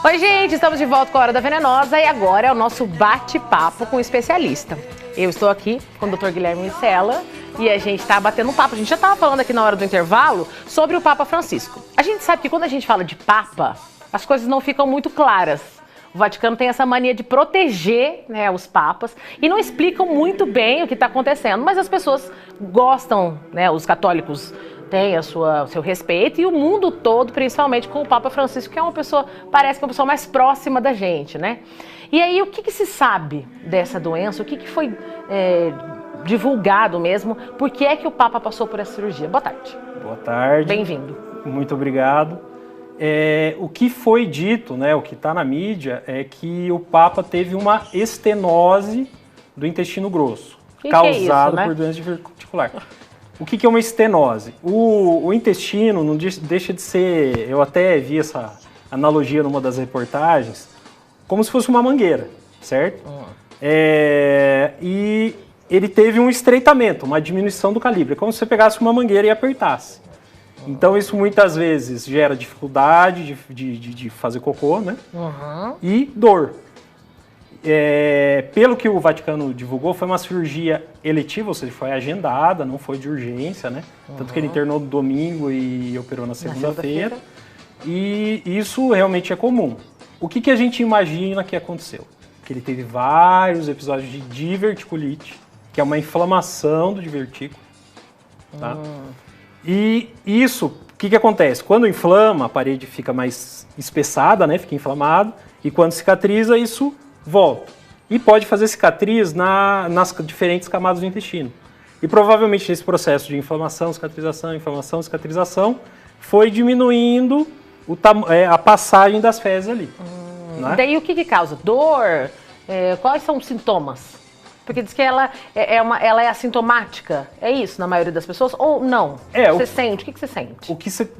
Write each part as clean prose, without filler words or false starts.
Oi, gente, estamos de volta com a Hora da Venenosa e agora é o nosso bate-papo com o especialista. Eu estou aqui com o Dr. Guilherme Micela e a gente está batendo um papo. A gente já estava falando aqui na hora do intervalo sobre o Papa Francisco. A gente sabe que quando a gente fala de Papa, as coisas não ficam muito claras. O Vaticano tem essa mania de proteger, né, os papas e não explicam muito bem o que está acontecendo, mas as pessoas gostam, né, os católicos têm o seu respeito e o mundo todo, principalmente com o Papa Francisco, que é uma pessoa, parece que é uma pessoa mais próxima da gente, né? E aí, o que se sabe dessa doença? O que foi divulgado mesmo? Por que é que o Papa passou por essa cirurgia? Boa tarde. Boa tarde. Bem-vindo. Muito obrigado. O que foi dito, né, o que está na mídia, é que o Papa teve uma estenose do intestino grosso, causado por doença diverticular. O que é uma estenose? O intestino não deixa de ser, eu até vi essa analogia numa das reportagens, como se fosse uma mangueira, certo? E ele teve um estreitamento, uma diminuição do calibre, como se você pegasse uma mangueira e apertasse. Então isso muitas vezes gera dificuldade de fazer cocô, né? E dor. Pelo que o Vaticano divulgou, foi uma cirurgia eletiva, ou seja, foi agendada, não foi de urgência, né? Tanto que ele internou no domingo e operou na segunda-feira. E isso realmente é comum. O que a gente imagina que aconteceu? Que ele teve vários episódios de diverticulite, que é uma inflamação do divertículo, tá? E isso, o que acontece? Quando inflama, a parede fica mais espessada, né? Fica inflamado, e quando cicatriza, isso volta. E pode fazer cicatriz nas diferentes camadas do intestino. E provavelmente nesse processo de inflamação, cicatrização, foi diminuindo a passagem das fezes ali. Né? Daí o que causa? Dor? Quais são os sintomas? Porque diz que ela é assintomática. É isso na maioria das pessoas? Ou não? Você sente? O que você sente?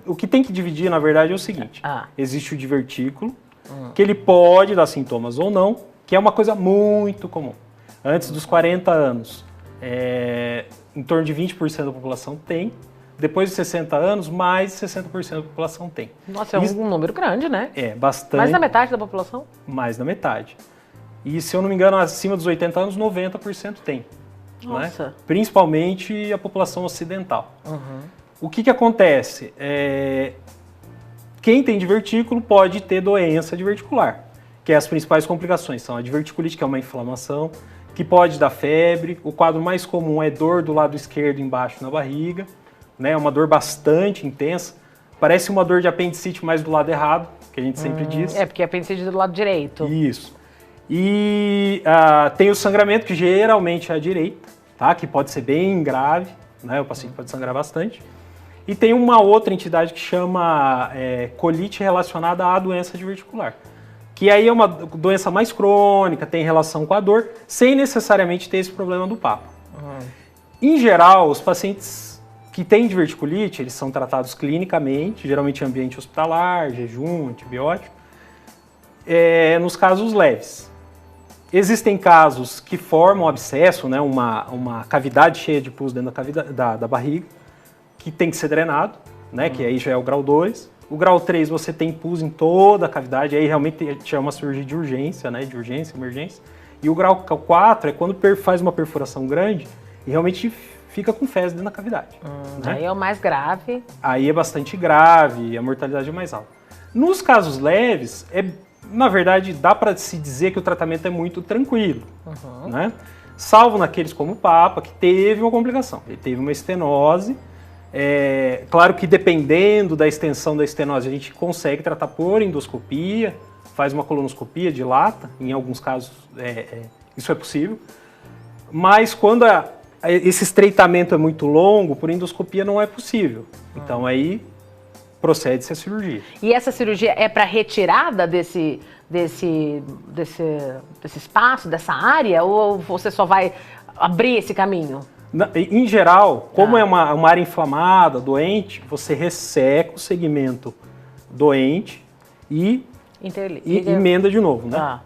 O que tem que dividir, na verdade, é o seguinte. Existe o divertículo, que ele pode dar sintomas ou não, que é uma coisa muito comum. Antes dos 40 anos, em torno de 20% da população tem. Depois de 60 anos, mais de 60% da população tem. Nossa, é um número grande, né? Bastante. Mais da metade da população? Mais da metade. E, se eu não me engano, acima dos 80 anos, 90% tem. Nossa. Né? Principalmente a população ocidental. O que acontece? Quem tem divertículo pode ter doença diverticular, que as principais complicações são a diverticulite, que é uma inflamação, que pode dar febre. O quadro mais comum é dor do lado esquerdo embaixo na barriga, né? Uma dor bastante intensa. Parece uma dor de apendicite, mas do lado errado, que a gente sempre diz. Porque a apendicite é do lado direito. Isso. E tem o sangramento, que geralmente é à direita, tá? Que pode ser bem grave, né? O paciente pode sangrar bastante. E tem uma outra entidade que chama colite relacionada à doença diverticular, que aí é uma doença mais crônica, tem relação com a dor, sem necessariamente ter esse problema do Papa. Em geral, os pacientes que têm diverticulite, eles são tratados clinicamente, geralmente em ambiente hospitalar, jejum, antibiótico, nos casos leves. Existem casos que formam abscesso, né, uma cavidade cheia de pus dentro da barriga, que tem que ser drenado, né, que aí já é o grau 2. O grau 3 você tem pus em toda a cavidade, aí realmente é uma cirurgia de urgência, né, de urgência, emergência. E o grau 4 é quando faz uma perfuração grande e realmente fica com fezes dentro da cavidade. Né? Aí é o mais grave. Aí é bastante grave, a mortalidade é mais alta. Nos casos leves, na verdade, dá para se dizer que o tratamento é muito tranquilo, né? Salvo naqueles como o Papa, que teve uma complicação. Ele teve uma estenose. Claro que dependendo da extensão da estenose, a gente consegue tratar por endoscopia, faz uma colonoscopia, dilata, em alguns casos isso é possível. Mas quando esse estreitamento é muito longo, por endoscopia não é possível. Então aí procede-se a cirurgia. E essa cirurgia é para retirada desse espaço, dessa área, ou você só vai abrir esse caminho? Em geral, como é uma área inflamada, doente, você resseca o segmento doente e emenda de novo, né?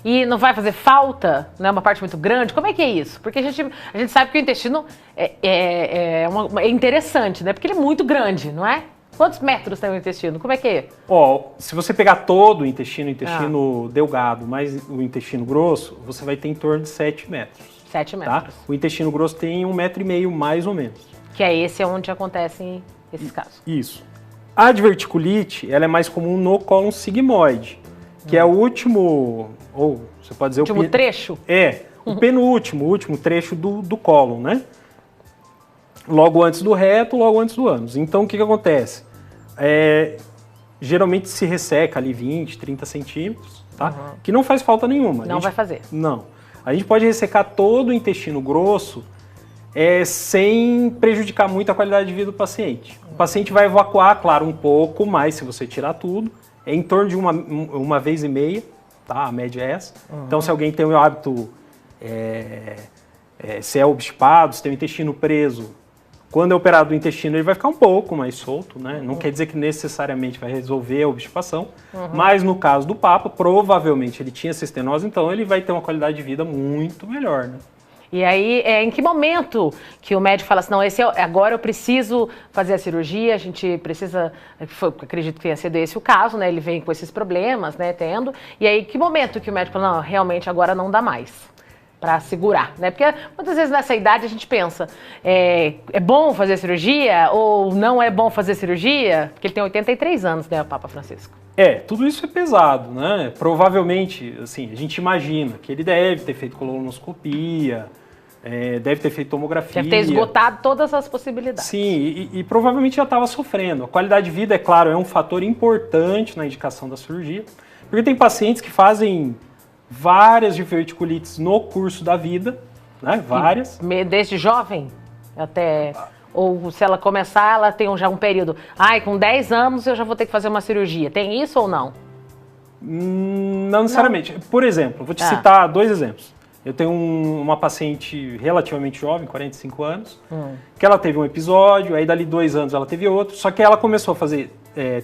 E não vai fazer falta, né? Uma parte muito grande? Como é que é isso? Porque a gente sabe que o intestino é interessante, né? Porque ele é muito grande, não é? Quantos metros tem o intestino? Como é que é? Ó, se você pegar todo o intestino delgado, mais o intestino grosso, você vai ter em torno de 7 metros. 7 metros. Tá? O intestino grosso tem 1,5 m, mais ou menos. Que é esse onde acontecem esses casos. Isso. A diverticulite, ela é mais comum no cólon sigmoide, que é o último, ou você pode dizer último trecho? O penúltimo, o último trecho do cólon, né? Logo antes do reto, logo antes do ânus. Então, o que acontece? Geralmente se resseca ali 20, 30 centímetros, tá? Que não faz falta nenhuma. Não vai fazer. Não. A gente pode ressecar todo o intestino grosso sem prejudicar muito a qualidade de vida do paciente. O paciente vai evacuar, claro, um pouco mais se você tirar tudo. É em torno de uma vez e meia, tá? A média é essa. Então, se alguém tem o hábito, se é obstipado, se tem o intestino preso, quando é operado o intestino, ele vai ficar um pouco mais solto, né? Não quer dizer que necessariamente vai resolver a obstipação, mas no caso do Papa, provavelmente ele tinha essa estenose, então ele vai ter uma qualidade de vida muito melhor, né? E aí, em que momento que o médico fala assim, não, agora eu preciso fazer a cirurgia, a gente precisa, acredito que tenha sido esse o caso, né? Ele vem com esses problemas, né, tendo, e aí que momento que o médico fala, não, realmente agora não dá mais para segurar, né? Porque muitas vezes nessa idade a gente pensa, é bom fazer cirurgia ou não é bom fazer cirurgia? Porque ele tem 83 anos, né, o Papa Francisco. Tudo isso é pesado, né? Provavelmente, assim, a gente imagina que ele deve ter feito colonoscopia, deve ter feito tomografia. Deve ter esgotado todas as possibilidades. Sim, e provavelmente já estava sofrendo. A qualidade de vida, é claro, é um fator importante na indicação da cirurgia, porque tem pacientes que fazem várias diverticulites no curso da vida, né? Várias. Desde jovem até... Ou se ela começar, ela tem já um período. Com 10 anos eu já vou ter que fazer uma cirurgia. Tem isso ou não? Não necessariamente. Não. Por exemplo, vou te citar 2 exemplos. Eu tenho uma paciente relativamente jovem, 45 anos, que ela teve um episódio, aí dali 2 anos ela teve outro, só que ela começou a fazer,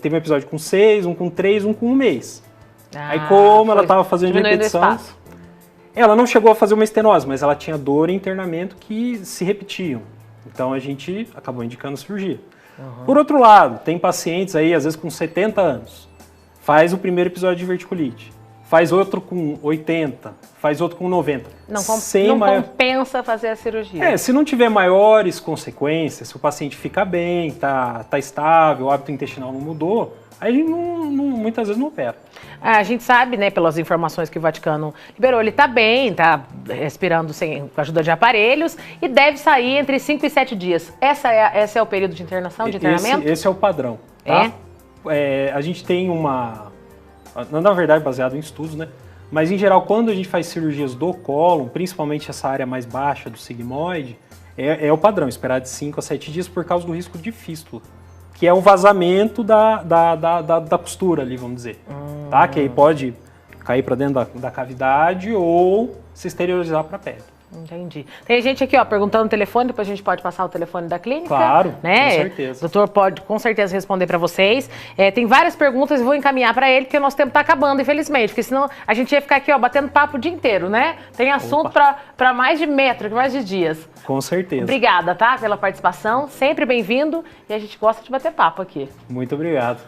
teve um episódio com 6, um com 3, um com 1 mês. Aí como ela estava fazendo repetição, ela não chegou a fazer uma estenose, mas ela tinha dor e internamento que se repetiam. Então a gente acabou indicando a cirurgia. Por outro lado, tem pacientes aí, às vezes com 70 anos, faz o primeiro episódio de diverticulite, faz outro com 80, faz outro com 90. Não compensa fazer a cirurgia. Se não tiver maiores consequências, se o paciente fica bem, tá estável, o hábito intestinal não mudou, aí a gente muitas vezes não opera. A gente sabe, né, pelas informações que o Vaticano liberou, ele está bem, está respirando com a ajuda de aparelhos e deve sair entre 5 e 7 dias. Esse é o período de internação, de internamento? Esse é o padrão. Tá? A gente tem na verdade baseado em estudos, né? Mas em geral, quando a gente faz cirurgias do cólon, principalmente essa área mais baixa do sigmoide, é o padrão, esperar de 5 a 7 dias por causa do risco de fístula, que é o vazamento da costura ali, vamos dizer. Tá? Que aí pode cair para dentro da cavidade ou se exteriorizar para a pele. Entendi. Tem gente aqui, perguntando o telefone, depois a gente pode passar o telefone da clínica. Claro, né? Com certeza. O doutor pode com certeza responder para vocês. Tem várias perguntas e vou encaminhar para ele, porque o nosso tempo está acabando, infelizmente, porque senão a gente ia ficar aqui, batendo papo o dia inteiro, né? Tem assunto para mais de metro, mais de dias. Com certeza. Obrigada, tá? Pela participação, sempre bem-vindo e a gente gosta de bater papo aqui. Muito obrigado.